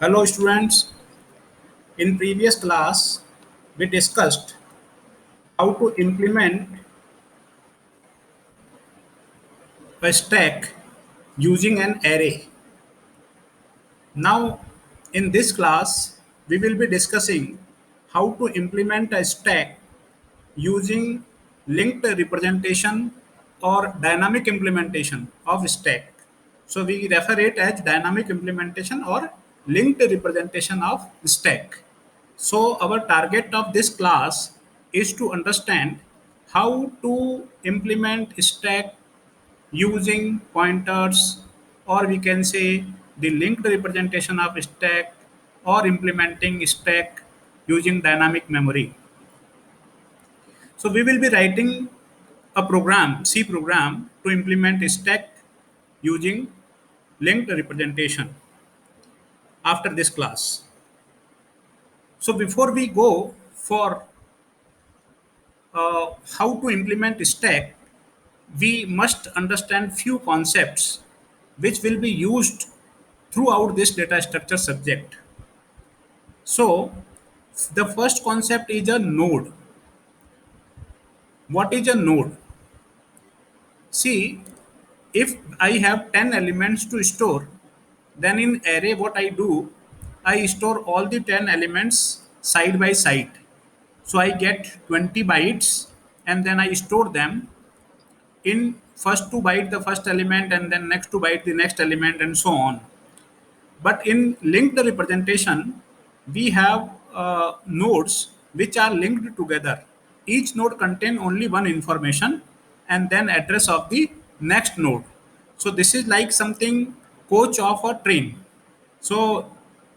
Hello students, in previous class we discussed how to implement a stack using an array. Now in this class we will be discussing how to implement a stack using linked representation or dynamic implementation of stack. So we refer it as dynamic implementation or linked representation of stack. So our target of this class is to understand how to implement stack using pointers, or we can say the linked representation of stack, or implementing stack using dynamic memory. So we will be writing a program, C program, to implement a stack using linked representation after this class. So before we go for how to implement stack, we must understand few concepts which will be used throughout this data structure subject. So the first concept is a node. What is a node? See, if I have 10 elements to store, then in array what I do, I store all the 10 elements side by side. So I get 20 bytes and then I store them in first to byte the first element and then next to byte the next element and so on. But in linked representation, we have nodes which are linked together. Each node contain only one information and then address of the next node. So this is like something coach of a train. So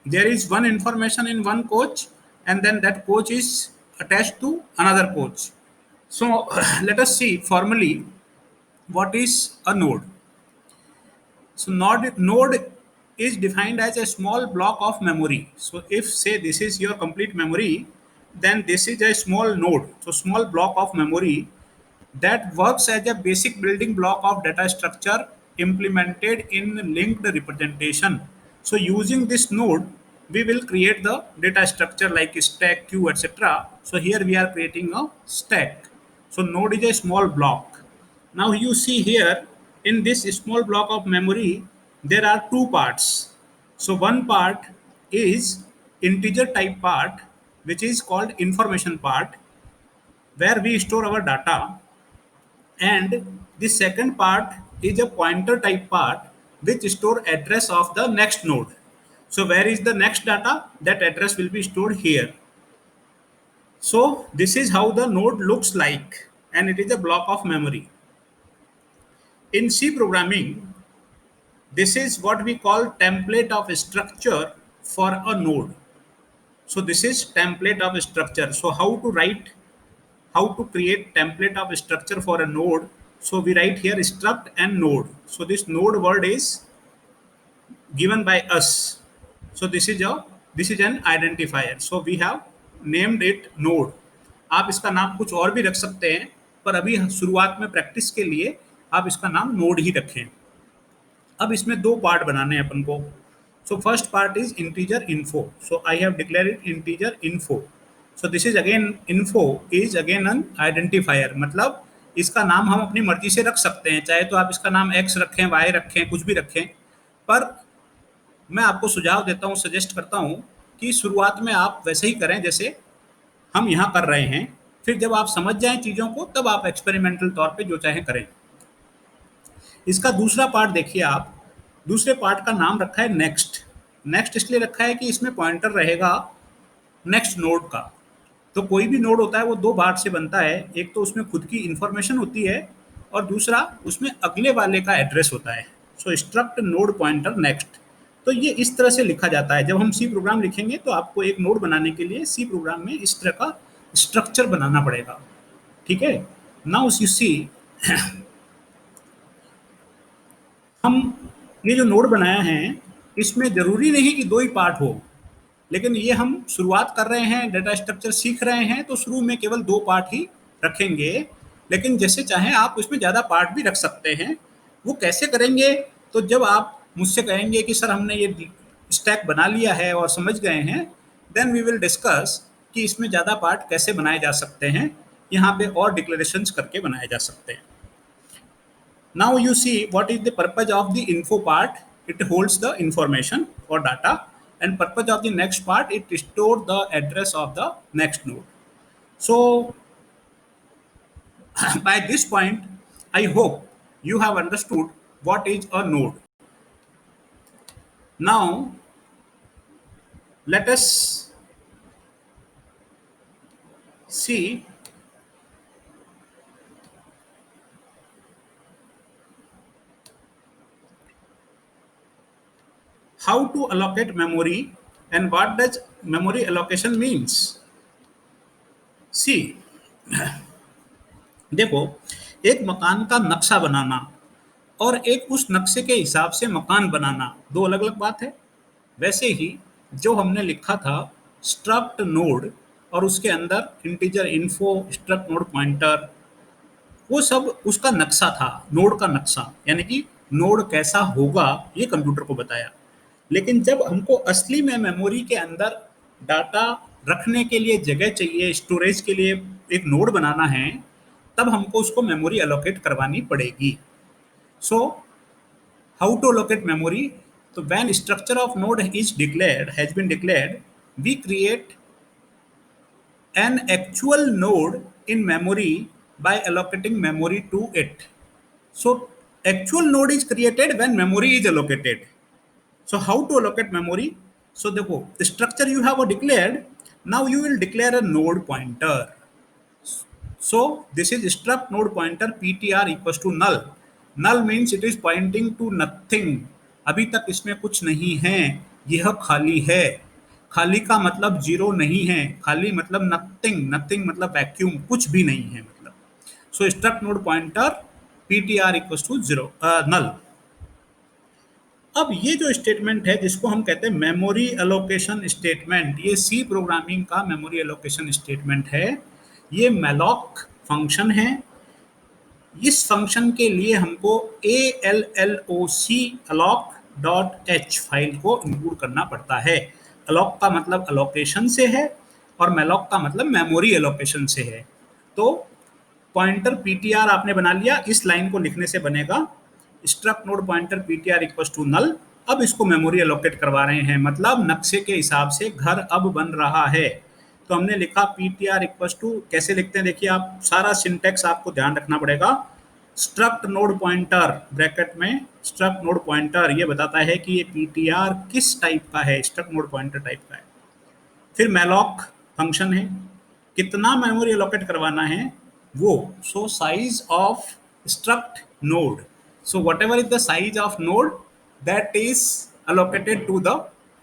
there is one information in one coach and then that coach is attached to another coach. So let us see formally what is a node. So node is defined as a small block of memory. So if say this is your complete memory, then this is a small node. So small block of memory that works as a basic building block of data structure implemented in linked representation. So using this node, we will create the data structure like stack, queue, etc. So here we are creating a stack. So node is a small block. Now you see here in this small block of memory, there are two parts. So one part is integer type part, which is called information part, where we store our data, and the second part is a pointer type part which store address of the next node. So where is the next data? That address will be stored here. So this is how the node looks like, and it is a block of memory. In C programming, this is what we call template of structure for a node. So this is template of structure. So how to create template of structure for a node. So we write here struct and node. So this node word is given by us. So this is an identifier. So we have named it node. आप इसका नाम कुछ और भी रख सकते हैं, पर अभी शुरुआत में प्रैक्टिस के लिए आप इसका नाम नोड ही रखें. अब इसमें दो पार्ट बनाने हैं अपन को. So first part is integer info. So I have declare it integer info. So this is again info is again an identifier. मतलब इसका नाम हम अपनी मर्जी से रख सकते हैं, चाहे तो आप इसका नाम एक्स रखें, वाई रखें, कुछ भी रखें. पर मैं आपको सुझाव देता हूँ, सजेस्ट करता हूँ कि शुरुआत में आप वैसे ही करें जैसे हम यहाँ कर रहे हैं. फिर जब आप समझ जाएं चीज़ों को, तब आप एक्सपेरिमेंटल तौर पे जो चाहें करें. इसका दूसरा पार्ट देखिए आप. दूसरे पार्ट का नाम रखा है नेक्स्ट. नेक्स्ट इसलिए रखा है कि इसमें पॉइंटर रहेगा नेक्स्ट नोड का. तो कोई भी नोड होता है वो दो पार्ट से बनता है. एक तो उसमें खुद की इंफॉर्मेशन होती है और दूसरा उसमें अगले वाले का एड्रेस होता है. सो स्ट्रक्ट नोड पॉइंटर नेक्स्ट. तो ये इस तरह से लिखा जाता है. जब हम सी प्रोग्राम लिखेंगे तो आपको एक नोड बनाने के लिए सी प्रोग्राम में इस तरह का स्ट्रक्चर बनाना पड़ेगा. ठीक है. नाउ यू सी हम ये जो नोड बनाया है इसमें ज़रूरी नहीं कि दो ही पार्ट हो, लेकिन ये हम शुरुआत कर रहे हैं, डाटा स्ट्रक्चर सीख रहे हैं, तो शुरू में केवल दो पार्ट ही रखेंगे. लेकिन जैसे चाहें आप उसमें ज़्यादा पार्ट भी रख सकते हैं. वो कैसे करेंगे? तो जब आप मुझसे कहेंगे कि सर हमने ये स्टैक बना लिया है और समझ गए हैं, देन वी विल डिस्कस कि इसमें ज़्यादा पार्ट कैसे बनाए जा सकते हैं, यहाँ पे और डिक्लेरेशंस करके बनाए जा सकते हैं. Now you see what is the purpose of the info part. It holds the information or data, and purpose of the next part, it store the address of the next node. So by this point, I hope you have understood what is a node. Now let us see how to allocate memory and what does memory allocation means. See, देखो, एक मकान का नक्शा बनाना और एक उस नक्शे के हिसाब से मकान बनाना दो अलग अलग बात है. वैसे ही जो हमने लिखा था स्ट्रक्ट नोड और उसके अंदर integer info struct node pointer, वो सब उसका नक्शा था, नोड का नक्शा, यानी कि नोड कैसा होगा ये कंप्यूटर को बताया. लेकिन जब हमको असली में मेमोरी के अंदर डाटा रखने के लिए जगह चाहिए, स्टोरेज के लिए एक नोड बनाना है, तब हमको उसको मेमोरी अलोकेट करवानी पड़ेगी. सो how to allocate memory? So when structure of node is declared, has been declared, we create an actual node in memory by allocating memory to it. So actual node is created when memory is allocated. So how to allocate memory? So the structure you have declared, now you will declare a node pointer. So this is struct node pointer ptr equals to null. Null means it is pointing to nothing. अभी तक इसमें कुछ नहीं है, यह खाली है. खाली का मतलब जीरो नहीं है, खाली मतलब नथिंग, नथिंग मतलब वैक्यूम, कुछ भी नहीं है मतलब. सो struct node pointer ptr equals to zero null. अब ये जो स्टेटमेंट है जिसको हम कहते हैं मेमोरी एलोकेशन स्टेटमेंट, ये सी प्रोग्रामिंग का मेमोरी एलोकेशन स्टेटमेंट है. ये malloc फंक्शन है. इस फंक्शन के लिए हमको alloc फाइल को इंक्लूड करना पड़ता है. alloc का मतलब अलोकेशन से है और malloc का मतलब मेमोरी एलोकेशन से है. तो पॉइंटर ptr आपने बना लिया, इस लाइन को लिखने से बनेगा struct node pointer ptr equals to null. अब इसको मेमोरी एलोकेट करवा रहे हैं, मतलब नक्शे के हिसाब से घर अब बन रहा है. तो हमने लिखा ptr इक्वल्स टू, कैसे लिखते हैं देखिए आप, सारा सिंटेक्स आपको ध्यान रखना पड़ेगा. स्ट्रक्ट नोड पॉइंटर ब्रैकेट में स्ट्रक्ट नोड पॉइंटर ये बताता है कि ये ptr किस टाइप का है, स्ट्रक्ट नोड पॉइंटर टाइप का है. फिर malloc फंक्शन है, कितना मेमोरी एलोकेट करवाना है वो. So size of struct node, so whatever is the size of node, that is allocated to the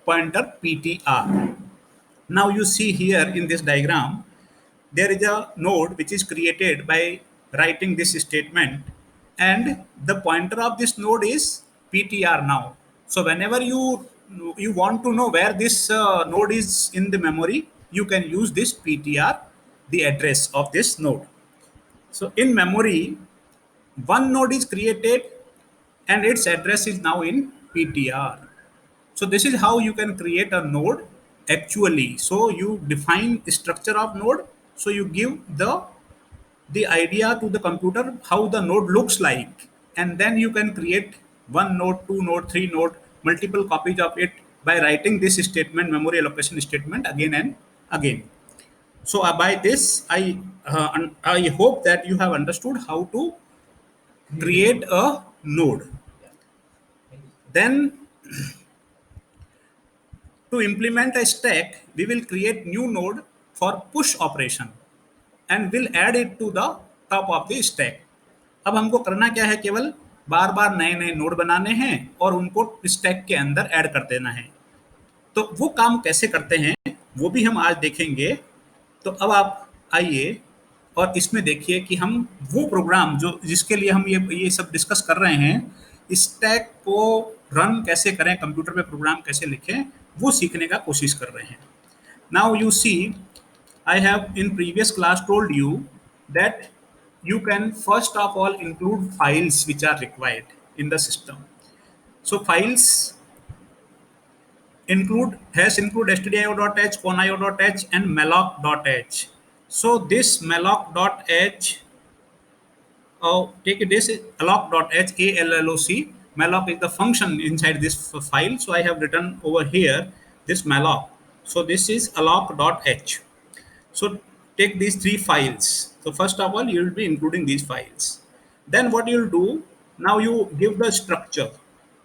pointer ptr. Now you see here in this diagram, there is a node which is created by writing this statement, and the pointer of this node is ptr now. So whenever you want to know where this node is in the memory, you can use this ptr, the address of this node. So in memory, one node is created and its address is now in ptr. So this is how you can create a node actually. So you define structure of node, so you give the idea to the computer how the node looks like, and then you can create one node, two node, three node, multiple copies of it by writing this statement, memory allocation statement, again and again. So by this I hope that you have understood how to create a node. Then to implement a stack, we will create new node for push operation and will add it to the top of the stack. अब हमको करना क्या है, केवल बार बार नए नए node बनाने हैं और उनको स्टैक के अंदर ऐड कर देना है. तो वो काम कैसे करते हैं वो भी हम आज देखेंगे. तो अब आप आइए और इसमें देखिए कि हम वो प्रोग्राम जो जिसके लिए हम ये सब डिस्कस कर रहे हैं, स्टैक को रन कैसे करें, कंप्यूटर में प्रोग्राम कैसे लिखें, वो सीखने का कोशिश कर रहे हैं. Now you see, I have in previous class told you that you can first of all include files which are required in the system. So files include hash include stdio.h, conio.h, and malloc.h. So this malloc.h, take this alloc.h, alloc. Malloc is the function inside this file. So I have written over here this malloc. So this is alloc.h. So take these three files. So first of all, you will be including these files. Then what you'll do, now you give the structure.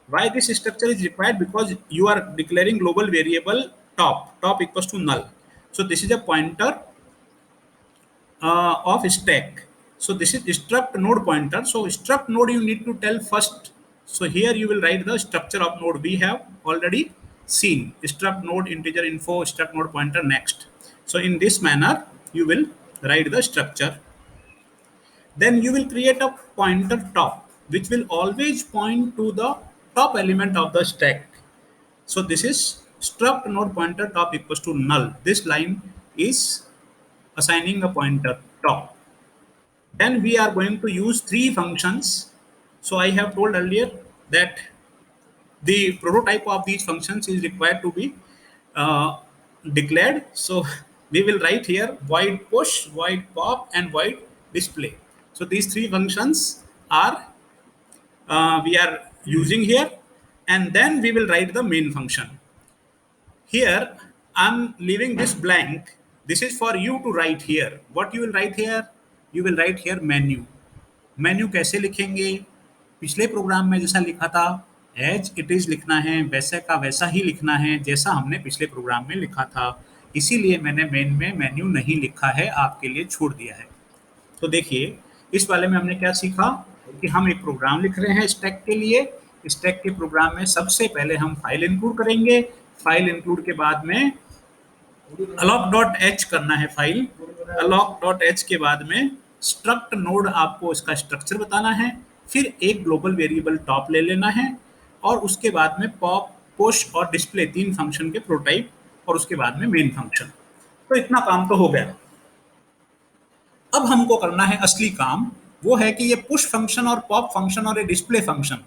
Why this structure is required? Because you are declaring global variable top equals to null. So this is a pointer of stack. So this is struct node pointer. So struct node you need to tell first. So here you will write the structure of node. We have already seen struct node integer info struct node pointer next. So in this manner you will write the structure. Then you will create a pointer top, which will always point to the top element of the stack. So this is struct node pointer top equals to null. This line is assigning a pointer top. Then we are going to use three functions. So I have told earlier that the prototype of these functions is required to be uh, declared. So we will write here void push, void pop, and void display. So these three functions are we are using here, and then we will write the main function. Here I'm leaving this blank. This is for you to write here. What you will write here? You will write here menu. Menu कैसे लिखेंगे? पिछले programme में जैसा लिखा था as it is लिखना है, वैसे का वैसा ही लिखना है जैसा हमने पिछले प्रोग्राम में लिखा था। इसीलिए मैंने मेन में मेन्यू नहीं लिखा है, आपके लिए छोड़ दिया है। तो देखिए इस वाले में हमने क्या सीखा कि हम एक प्रोग्राम लिख रहे हैं स्टैक के लिए। स्टैक के प्रोग्राम में सबसे पहले हम फाइल इंक्लूड करेंगे। फाइल इंक्लूड के बाद में alloc.h करना है फाइल। alloc.h के बाद में स्ट्रक्ट नोड आपको इसका स्ट्रक्चर बताना है। फिर एक ग्लोबल वेरिएबल टॉप ले लेना है और उसके बाद में पॉप, पुश और डिस्प्ले तीन फंक्शन के प्रोटाइप और उसके बाद में मेन फंक्शन। तो इतना काम तो हो गया। अब हमको करना है असली काम। वो है कि ये पुश फंक्शन और पॉप फंक्शन और ये डिस्प्ले फंक्शन,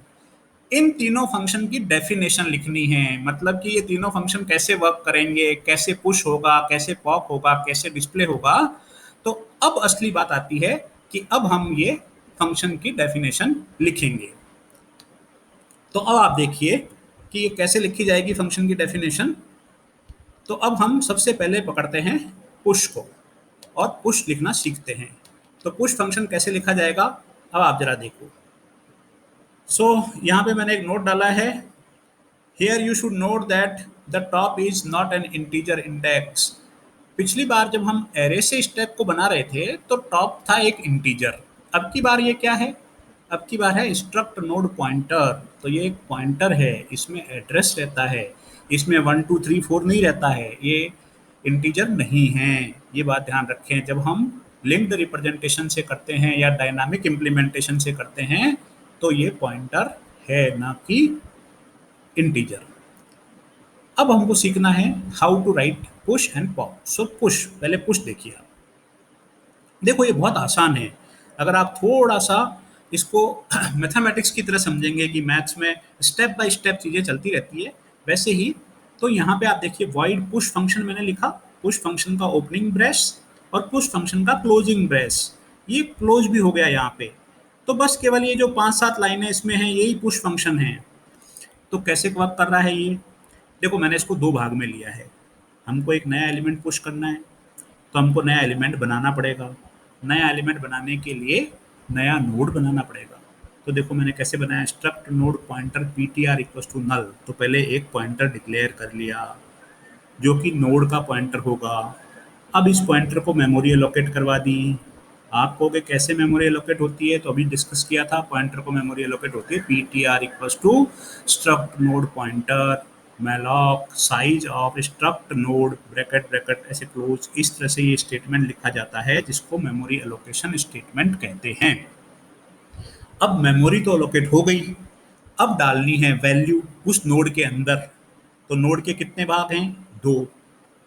इन तीनों फंक्शन की डेफिनेशन लिखनी है। मतलब कि ये तीनों फंक्शन कैसे वर्क करेंगे, कैसे पुश होगा, कैसे पॉप होगा, कैसे डिस्प्ले होगा। तो अब असली बात आती है कि अब हम ये फंक्शन की डेफिनेशन लिखेंगे। तो अब आप देखिए कि ये कैसे लिखी जाएगी फंक्शन की डेफिनेशन। तो अब हम सबसे पहले पकड़ते हैं पुश को और पुश लिखना सीखते हैं। तो पुश फंक्शन कैसे लिखा जाएगा अब आप जरा देखो। सो यहाँ पे मैंने एक नोट डाला है, here you should note that the top is not an integer index. पिछली बार जब हम एरे से स्टैक को बना रहे थे तो टॉप था एक इंटीजर। अब की बार ये क्या है? अब की बार है स्ट्रक्ट नोड पॉइंटर। तो ये एक पॉइंटर है, इसमें एड्रेस रहता है, इसमें 1 2 3 4 नहीं रहता है, ये इंटीजर नहीं है। ये बात ध्यान रखें जब हम लिंक्ड रिप्रेजेंटेशन से करते हैं या डायनामिक इम्प्लीमेंटेशन से करते हैं तो ये पॉइंटर है ना कि इंटीजर। अब हमको सीखना है how to write push and pop. So push, पहले पुश देखिए आप। देखो ये बहुत आसान है अगर आप थोड़ा सा इसको मैथमेटिक्स की तरह समझेंगे कि मैथ्स में स्टेप बाय स्टेप चीज़ें चलती रहती है वैसे ही। तो यहाँ पे आप देखिए वॉइड पुश फंक्शन मैंने लिखा, पुश फंक्शन का ओपनिंग ब्रेस और पुश फंक्शन का क्लोजिंग ब्रेस, ये क्लोज भी हो गया यहाँ पे। तो बस केवल ये जो 5-7 लाइनें इसमें हैं यही पुश फंक्शन है। तो कैसे वर्क कर रहा है ये? देखो मैंने इसको दो भाग में लिया है। हमको एक नया एलिमेंट पुश करना है तो हमको नया एलिमेंट बनाना पड़ेगा। नया एलिमेंट बनाने के लिए नया नोड बनाना पड़ेगा। तो देखो मैंने कैसे बनाया, struct node pointer P T R equals to null. तो पहले एक पॉइंटर डिक्लेयर कर लिया जो कि नोड का पॉइंटर होगा। अब इस पॉइंटर को मेमोरी एलोकेट करवा दी। आप कहोगे कैसे मेमोरी एलोकेट होती है? तो अभी डिस्कस किया था, पॉइंटर को मेमोरी एलोकेट होती है P T R equals to struct node pointer malloc size of struct node bracket bracket ऐसे क्लोज। इस तरह से ये स्टेटमेंट लिखा जाता है जिसको मेमोरी एलोकेशन स्टेटमेंट कहते हैं। अब मेमोरी तो एलोकेट हो गई, अब डालनी है वैल्यू उस नोड के अंदर। तो नोड के कितने भाग हैं? 2।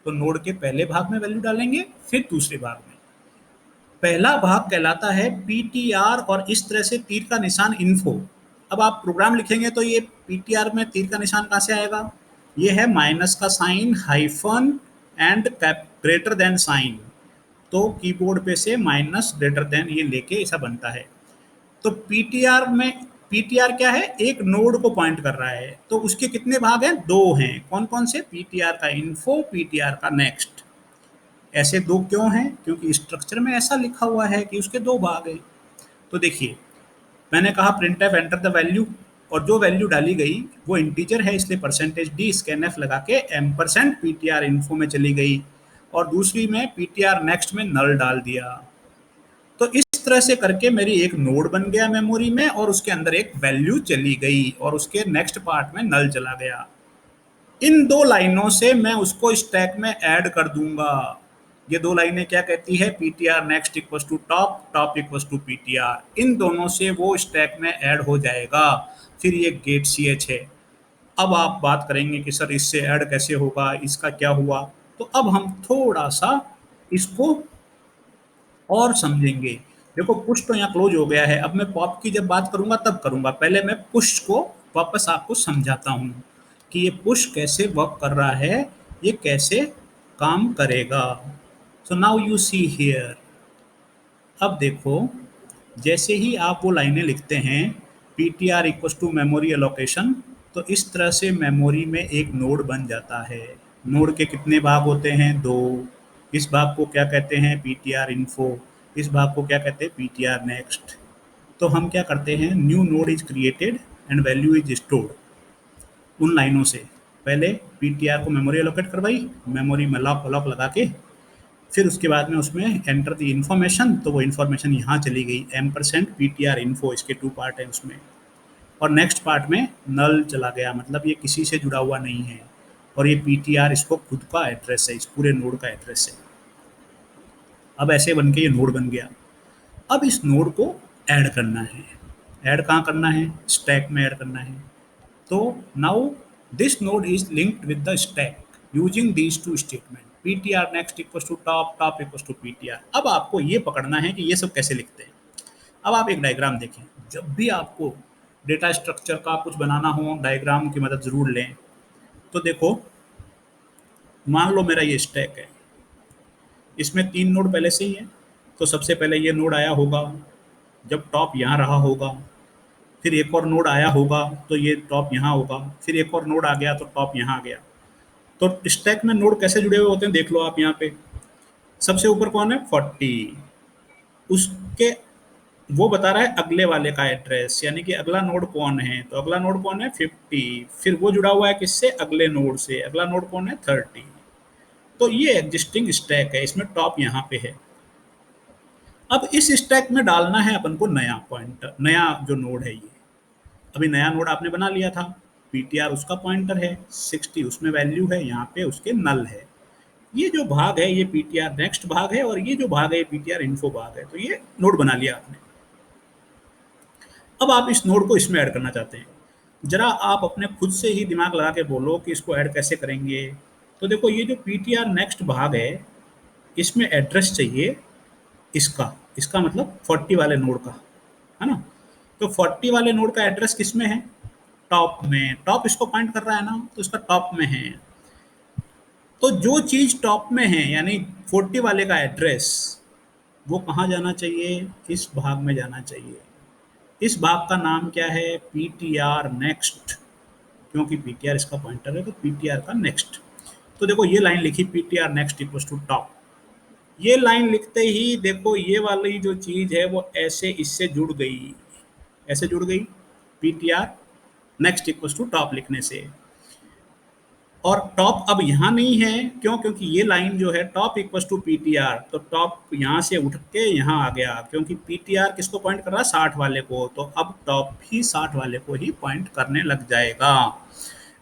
तो नोड के पहले भाग में वैल्यू डालेंगे, फिर दूसरे भाग में। पहला भाग कहलाता है पीटीआर और इस तरह से तीर का निशान इन्फो। अब आप प्रोग्राम लिखेंगे तो ये पीटीआर में तीर का निशान कहाँ से आएगा? ये है माइनस का sign, hyphen and greater than sign. तो कीबोर्ड पे से माइनस ग्रेटर देन ये लेके ऐसा बनता है। तो पीटीआर में, पीटीआर क्या है, एक नोड को पॉइंट कर रहा है। तो उसके कितने भाग हैं, दो हैं। कौन कौन से, पीटीआर का इन्फो, पीटीआर का नेक्स्ट। ऐसे दो क्यों हैं, क्योंकि स्ट्रक्चर में ऐसा लिखा हुआ है कि उसके दो भाग हैं। तो देखिए, मैंने कहा print F enter the value, और जो वैल्यू डाली गई वो इंटीजर है, इसलिए परसेंटेज डी स्कैन एफ लगा के एम परसेंट पीटीआर इन्फो में चली गई, और दूसरी में पीटीआर नेक्स्ट में नल डाल दिया। तो इस तरह से करके मेरी एक नोड बन गया मेमोरी में, और उसके अंदर एक वैल्यू चली गई, और उसके नेक्स्ट पार्ट में नल चला गया। इन दो लाइनों से मैं उसको स्टैक में ऐड कर दूंगा। ये दो लाइनें क्या कहती है, PTR next equals to top, top equals to PTR. इन दोनों से वो स्टैक में ऐड हो जाएगा। फिर ये गेट सी एच है। अब आप बात करेंगे कि सर इससे ऐड कैसे होगा, इसका क्या हुआ। तो अब हम थोड़ा सा इसको और समझेंगे। देखो पुश तो यहाँ क्लोज हो गया है, अब मैं पॉप की जब बात करूंगा तब करूंगा। पहले मैं पुश को वापस आपको समझाता हूँ कि ये पुश कैसे वर्क कर रहा है, ये कैसे काम करेगा। So now you see here. अब देखो, जैसे ही आप वो लाइनें लिखते हैं, P T R equals to memory allocation, तो इस तरह से मेमोरी में एक नोड बन जाता है। नोड के कितने भाग होते हैं, दो। इस भाग को क्या कहते हैं, पी टी आर इन्फो। इस भाग को क्या कहते हैं, पी टी आर नेक्स्ट। तो हम क्या करते हैं, new node is created and value is stored. उन लाइनों से पहले पी टी आर को मेमोरी एलोकेट करवाई, मेमोरी में लॉक लॉक लगा के, फिर उसके बाद में उसमें एंटर दी इन्फॉर्मेशन, तो वो इन्फॉर्मेशन यहाँ चली गई, M percent P T R info, इसके टू पार्ट हैं उसमें। और नेक्स्ट पार्ट में नल चला गया, मतलब ये किसी से जुड़ा हुआ नहीं है, और ये पी टी आर इसको खुद का एड्रेस है, इस पूरे नोड का एड्रेस है। अब ऐसे बन के ये नोड बन गया। अब इस नोड को ऐड करना है। ऐड कहाँ करना है, स्टैक में ऐड करना है। तो now this node is linked with the stack using these two statement, ptr next equals to top, top equals to ptr। अब आपको ये पकड़ना है कि ये सब कैसे लिखते हैं। अब आप एक डायग्राम देखें। जब भी आपको डेटा स्ट्रक्चर का कुछ बनाना हो, डायग्राम की मदद जरूर लें। तो देखो, मान लो मेरा ये स्टैक है, इसमें तीन नोड पहले से ही है। तो सबसे पहले ये नोड आया होगा जब टॉप यहाँ रहा होगा, फिर एक और नोड आया होगा तो ये टॉप यहाँ होगा, फिर एक और नोड आ गया तो टॉप यहाँ आ गया। तो स्टैक में नोड कैसे जुड़े हुए होते हैं, देख लो आप यहाँ पे। सबसे ऊपर कौन है, 40। उसके, वो बता रहा है अगले वाले का एड्रेस, यानी कि अगला नोड कौन है, तो अगला नोड कौन है, 50। फिर वो जुड़ा हुआ है किससे, अगले नोड से। अगला नोड कौन है, 30। तो ये एग्जिस्टिंग स्टैक है, इसमें टॉप यहाँ पे है। अब इस स्टैक में डालना है अपन को नया पॉइंटर, नया जो नोड है ये। अभी नया नोड आपने बना लिया था, पीटीआर उसका पॉइंटर है, 60 उसमें वैल्यू है, यहाँ पे उसके नल है। ये जो भाग है ये पीटीआर नेक्स्ट भाग है, और ये जो भाग है ये पीटीआर इन्फो भाग है। तो ये नोड बना लिया आपने। अब आप इस नोड को इसमें ऐड करना चाहते हैं। जरा आप अपने खुद से ही दिमाग लगा के बोलो कि इसको ऐड कैसे करेंगे। तो देखो, ये जो पीटीआर नेक्स्ट भाग है, इसमें एड्रेस चाहिए इसका, इसका मतलब 40 वाले नोड का, है ना। तो 40 वाले नोड का एड्रेस किस में है, टॉप में। टॉप इसको पॉइंट कर रहा है ना, तो इसका टॉप में है। तो जो चीज़ टॉप में है, यानी 40 वाले का एड्रेस, वो कहाँ जाना चाहिए, इस भाग में जाना चाहिए। इस भाग का नाम क्या है, पी टी आर नेक्स्ट। क्योंकि पी टी आर इसका पॉइंटर है, तो पी टी आर का नेक्स्ट। तो देखो ये लाइन लिखी, P T R next equals to top. ये लाइन लिखते ही देखो ये वाली जो चीज़ है वो ऐसे इससे जुड़ गई, ऐसे जुड़ गई, P T R next equals to top लिखने से। और टॉप अब यहाँ नहीं है, क्यों, क्योंकि ये लाइन जो है top equals to P T R, तो टॉप यहाँ से उठ के यहाँ आ गया, क्योंकि पी टी आर किसको पॉइंट कर रहा है, 60 वाले को। तो अब टॉप भी 60 वाले को ही पॉइंट करने लग जाएगा।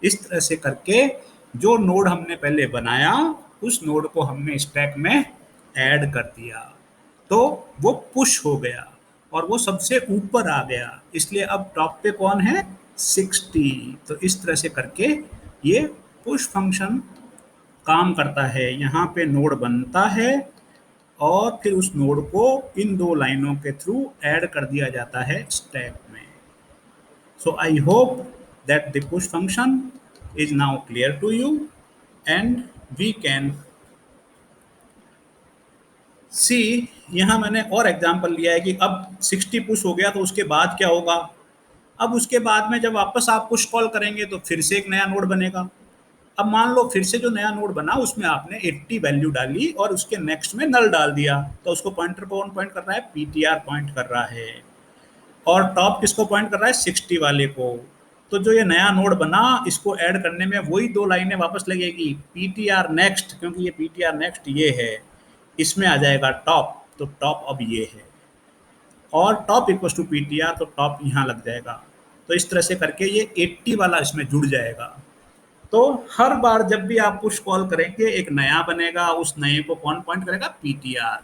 इस तरह से करके जो नोड हमने पहले बनाया, उस नोड को हमने स्टैक में ऐड कर दिया, तो वो पुश हो गया और वो सबसे ऊपर आ गया। इसलिए अब टॉप पे कौन है, 60। तो इस तरह से करके ये पुश फंक्शन काम करता है। यहाँ पे नोड बनता है और फिर उस नोड को इन दो लाइनों के थ्रू ऐड कर दिया जाता है स्टैक में। So I hope that the push function is now clear to you, and we can सी। यहाँ मैंने और एग्जांपल लिया है कि अब 60 पुश हो गया तो उसके बाद क्या होगा। अब उसके बाद में जब वापस आप पुश कॉल करेंगे तो फिर से एक नया नोड बनेगा। अब मान लो फिर से जो नया नोड बना उसमें आपने 80 वैल्यू डाली और उसके नेक्स्ट में नल डाल दिया, तो उसको पॉइंटर कौन पॉइंट कर रहा है, पीटीआर पॉइंट कर रहा है। और टॉप किसको पॉइंट कर रहा है, 60 वाले को। तो जो ये नया नोड बना इसको ऐड करने में वही दो लाइनें वापस लगेगी, पीटीआर नेक्स्ट, क्योंकि ये पीटीआर नेक्स्ट ये है, इसमें आ जाएगा टॉप, तो टॉप अब ये है। और टॉप इक्वल टू पीटीआर, तो टॉप यहाँ लग जाएगा। तो इस तरह से करके ये 80 वाला इसमें जुड़ जाएगा। तो हर बार जब भी आप पुश कॉल करेंगे एक नया बनेगा, उस नए को कौन पॉइंट करेगा, पीटीआर,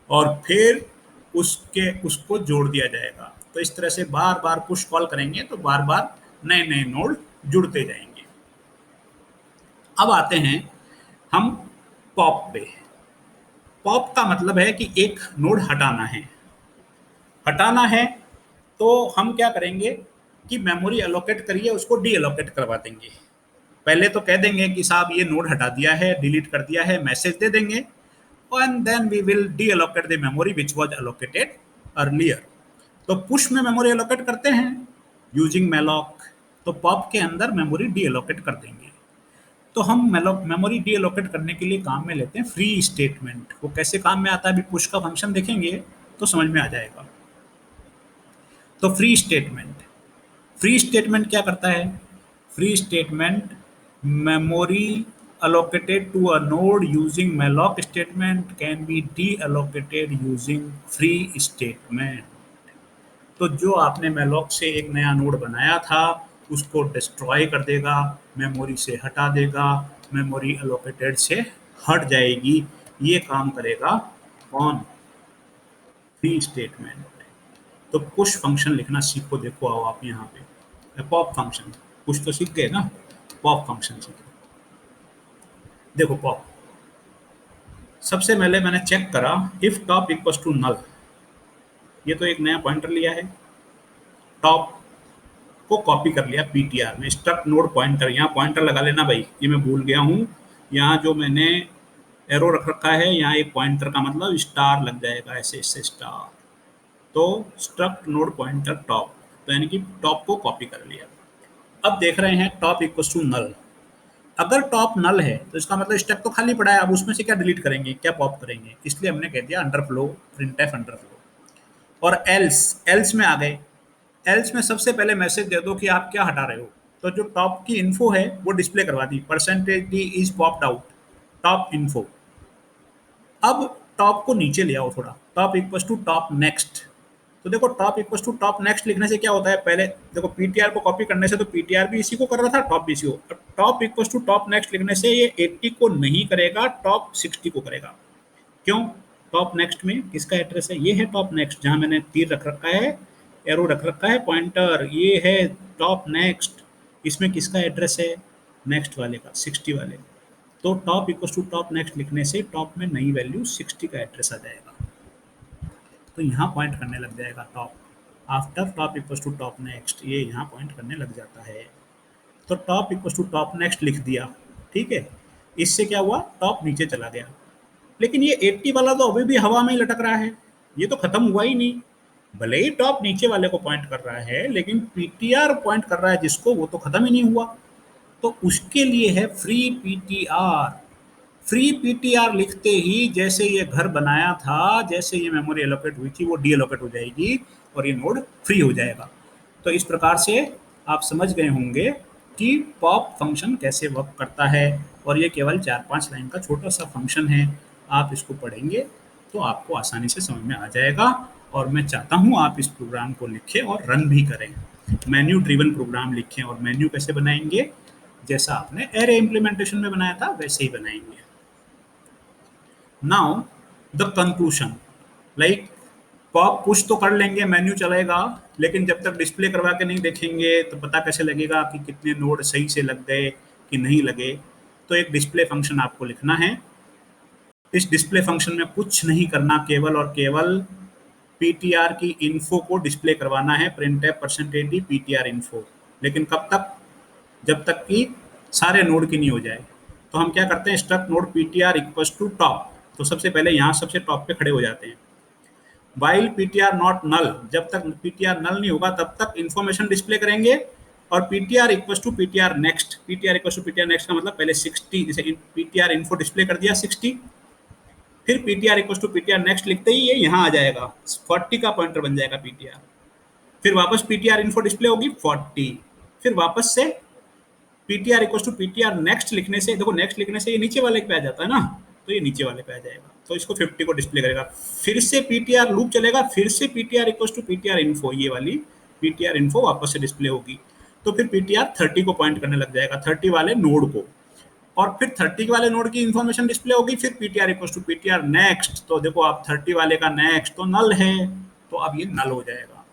और फिर उसको जोड़ दिया जाएगा। तो इस तरह से बार बार पुश कॉल करेंगे तो बार बार नए नए नोड जुड़ते जाएंगे। अब आते हैं हम पॉप पे। पॉप का मतलब है कि एक नोड हटाना है। हटाना है तो हम क्या करेंगे कि मेमोरी एलोकेट करिए, उसको डी एलोकेट करवा देंगे। पहले तो कह देंगे कि साहब ये नोड हटा दिया है, डिलीट कर दिया है, मैसेज दे देंगे, and then we will deallocate the memory which was allocated earlier. तो पुश में मेमोरी एलोकेट करते हैं यूजिंग मेलॉक, तो पॉप के अंदर मेमोरी डी एलोकेट कर देंगे। तो हम मेमोरी डी एलोकेट करने के लिए काम में लेते हैं फ्री स्टेटमेंट। वो कैसे काम में आता है, अभी पुश का फंक्शन देखेंगे तो समझ में आ जाएगा। तो फ्री स्टेटमेंट क्या करता है, free statement memory allocated to a node using malloc statement can be deallocated using free statement। तो जो आपने malloc से एक नया नोड बनाया था उसको डिस्ट्रॉय कर देगा, मेमोरी से हटा देगा, मेमोरी allocated से हट जाएगी। ये काम करेगा कौन, फ्री स्टेटमेंट। तो पुश फंक्शन लिखना सीखो, देखो आओ आप यहाँ पे पॉप फंक्शन, पुश तो सीख गए ना, पॉप फंक्शन सीखो। देखो पॉप, सबसे पहले मैंने चेक करा if top equal to null. ये तो एक नया पॉइंटर लिया है, टॉप को कॉपी कर लिया पीटीआर में, स्ट्रक्ट नोड पॉइंटर, यहाँ पॉइंटर लगा लेना भाई, ये मैं भूल गया हूँ। यहाँ जो मैंने एरो रख रखा है यहाँ एक पॉइंटर का मतलब स्टार लग जाएगा, ऐसे इससे स्टार। तो स्ट्रक्ट नोड पॉइंटर टॉप, तो यानी कि टॉप को कॉपी कर लिया। अब देख रहे हैं टॉप इक्वल टू नल। अगर टॉप नल है तो इसका मतलब स्टैक तो खाली पड़ा है, अब उसमें से क्या डिलीट करेंगे, क्या पॉप करेंगे, इसलिए हमने कह दिया अंडरफ्लो, प्रिंटफ अंडरफ्लो। और एल्स, एल्स में आ गए। एल्स में सबसे पहले मैसेज दे दो कि आप क्या हटा रहे हो। तो जो टॉप की इन्फो है वो डिस्प्ले करवा दी, percentage D is popped out, top info. अब टॉप को नीचे ले आओ थोड़ा, top equal to top next. तो देखो top equal to top next लिखने से क्या होता है, पहले देखो पीटीआर को कॉपी करने से तो पीटीआर भी इसी को कर रहा था, टॉप भी इसी को। Top equal to top next लिखने से ये 80 को नहीं करेगा, टॉप 60 को करेगा। क्यों, टॉप नेक्स्ट में किसका एड्रेस है, ये है टॉप नेक्स्ट, जहां मैंने तीर रख रखा है, एरो रख रखा है, पॉइंटर, ये है टॉप नेक्स्ट। इसमें किसका एड्रेस है, नेक्स्ट वाले का, 60 वाले। तो top equal to top next लिखने से टॉप में नई वैल्यू 60 का एड्रेस आ जाएगा, तो यहाँ पॉइंट करने लग जाएगा top. After top equal to top next, ये यहाँ पॉइंट करने लग जाता है। तो top equal to top next लिख दिया, ठीक है। इससे क्या हुआ, टॉप नीचे चला गया। लेकिन ये 80 वाला तो अभी भी हवा में ही लटक रहा है, ये तो खत्म हुआ ही नहीं। भले ही टॉप नीचे वाले को पॉइंट कर रहा है लेकिन पीटीआर पॉइंट कर रहा है जिसको, वो तो खत्म ही नहीं हुआ। तो उसके लिए है फ्री पीटीआर। फ्री पीटीआर लिखते ही जैसे ये घर बनाया था, जैसे ये मेमोरी एलोकेट हुई थी वो डी एलोकेट हो जाएगी और ये नोड फ्री हो जाएगा। तो इस प्रकार से आप समझ गए होंगे कि पॉप फंक्शन कैसे वर्क करता है, और ये केवल 4-5 लाइन का छोटा सा फंक्शन है। आप इसको पढ़ेंगे तो आपको आसानी से समझ में आ जाएगा, और मैं चाहता हूँ आप इस प्रोग्राम को लिखें और रन भी करें। मेन्यू ड्रिवन प्रोग्राम लिखें, और मेन्यू कैसे बनाएंगे, जैसा आपने एरे इम्प्लीमेंटेशन में बनाया था वैसे ही बनाएंगे। Now the conclusion, like pop push तो कर लेंगे, मेन्यू चलेगा, लेकिन जब तक डिस्प्ले करवा के नहीं देखेंगे तो पता कैसे लगेगा कि कितने नोड सही से लग गए कि नहीं लगे। तो एक डिस्प्ले फंक्शन आपको लिखना है। इस डिस्प्ले फंक्शन में कुछ नहीं करना, केवल और केवल पीटीआर की इन्फो को डिस्प्ले करवाना है, printf percentage D PTR info. लेकिन कब तक, जब तक कि सारे नोड की नहीं हो जाए। तो हम क्या करते हैं, struct node P T R equals to top. तो सबसे पहले यहाँ सबसे टॉप पे खड़े हो जाते हैं। While P T R not null, जब तक पी टी आर नल नहीं होगा तब तक इन्फॉर्मेशन डिस्प्ले करेंगे। और P T R equals to P T R next, P T R equals to P T R next का मतलब पहले 60, जैसे P T R info display कर दिया 60, फिर P T R equals to P T R next लिखते ही ये यहाँ आ जाएगा, 40 का पॉइंटर बन जाएगा पी टी आर। फिर वापस P T R info display होगी 40, फिर वापस से P T R equals to P T R next लिखने से, देखो नेक्स्ट लिखने से ये नीचे वाले पे आ जाता है ना, तो ये नीचे वाले पे आ जाएगा, तो इसको 50 को डिस्प्ले करेगा। फिर से पी टी आर लूप चलेगा, फिर से P T R equals to P T R info, ये वाली पी टी आर इन्फो वापस से डिस्प्ले होगी। तो फिर पी टी आर 30 को पॉइंट करने लग जाएगा, 30 वाले नोड को, और फिर 30 वाले नोड की इन्फॉर्मेशन डिस्प्ले होगी। फिर P T R equals to P T R next, तो देखो आप 30 वाले का नेक्स्ट तो नल है, तो अब ये नल हो जाएगा।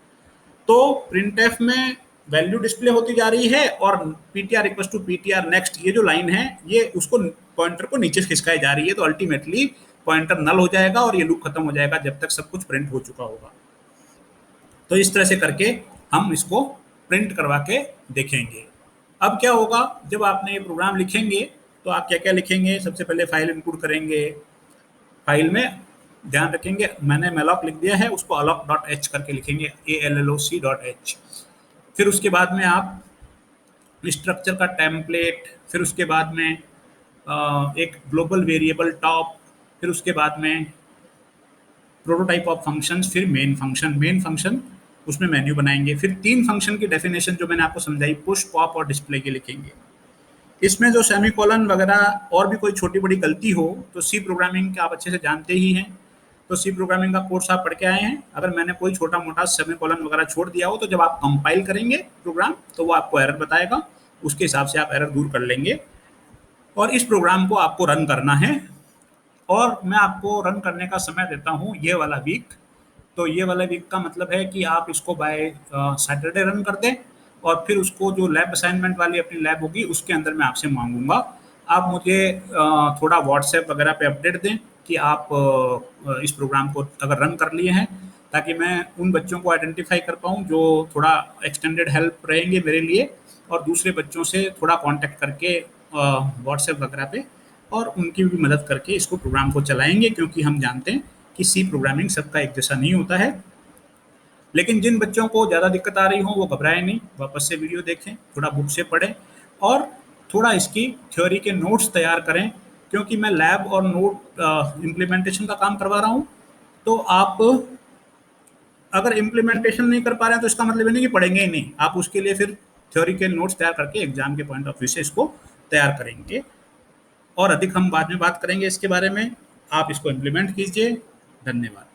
तो प्रिंटफ में वैल्यू डिस्प्ले होती जा रही है और PTR equals to PTR next, ये जो लाइन है ये उसको पॉइंटर को नीचे खिसकाई जा रही है, तो अल्टीमेटली पॉइंटर नल हो जाएगा और ये लूप खत्म हो जाएगा जब तक सब कुछ प्रिंट हो चुका होगा। तो इस तरह से करके हम इसको प्रिंट करवा के देखेंगे। अब क्या होगा, जब आपने ये प्रोग्राम लिखेंगे तो आप क्या क्या लिखेंगे, सबसे पहले फाइल इनपुट करेंगे। फाइल में ध्यान रखेंगे मैंने मेलॉक लिख दिया है, उसको alloc डॉट एच करके लिखेंगे, ALLOC डॉट एच। फिर उसके बाद में आप स्ट्रक्चर का टेम्पलेट, फिर उसके बाद में एक ग्लोबल वेरिएबल टॉप, फिर उसके बाद में प्रोटोटाइप ऑफ फंक्शंस, फिर मेन फंक्शन उसमें मेन्यू बनाएंगे। फिर 3 फंक्शन की डेफिनेशन जो मैंने आपको समझाई, पुश, पॉप और डिस्प्ले की लिखेंगे। इसमें जो सेमीकोलन वगैरह और भी कोई छोटी बड़ी गलती हो तो सी प्रोग्रामिंग के आप अच्छे से जानते ही हैं, तो सी प्रोग्रामिंग का कोर्स आप पढ़ के आए हैं। अगर मैंने कोई छोटा मोटा सेमीकोलन वगैरह छोड़ दिया हो तो जब आप कंपाइल करेंगे प्रोग्राम तो वो आपको एरर बताएगा, उसके हिसाब से आप एरर दूर कर लेंगे। और इस प्रोग्राम को आपको रन करना है, और मैं आपको रन करने का समय देता हूँ ये वाला वीक। तो ये वाला वीक का मतलब है कि आप इसको बाय सैटरडे रन कर दें, और फिर उसको जो लैब असाइनमेंट वाली अपनी लैब होगी उसके अंदर मैं आपसे मांगूंगा आप मुझे थोड़ा व्हाट्सएप वगैरह पे अपडेट दें कि आप इस प्रोग्राम को अगर रन कर लिए हैं, ताकि मैं उन बच्चों को आइडेंटिफाई कर पाऊँ जो थोड़ा एक्सटेंडेड हेल्प रहेंगे मेरे लिए, और दूसरे बच्चों से थोड़ा कांटेक्ट करके व्हाट्सएप वगैरह पे, और उनकी भी मदद करके इसको प्रोग्राम को चलाएंगे, क्योंकि हम जानते हैं कि सी प्रोग्रामिंग सबका एक जैसा नहीं होता है। लेकिन जिन बच्चों को ज़्यादा दिक्कत आ रही हो वो घबराएं नहीं, वापस से वीडियो देखें, थोड़ा बुक से पढ़ें, और थोड़ा इसकी थ्योरी के नोट्स तैयार करें, क्योंकि मैं लैब और नोट इम्प्लीमेंटेशन का काम करवा रहा हूँ। तो आप अगर इम्प्लीमेंटेशन नहीं कर पा रहे हैं तो इसका मतलब ये नहीं कि पढ़ेंगे ही नहीं, आप उसके लिए फिर थ्योरी के नोट्स तैयार करके एग्जाम के पॉइंट ऑफ व्यू से इसको तैयार करेंगे। और अधिक हम बाद में बात करेंगे इसके बारे में, आप इसको इम्प्लीमेंट कीजिए। धन्यवाद।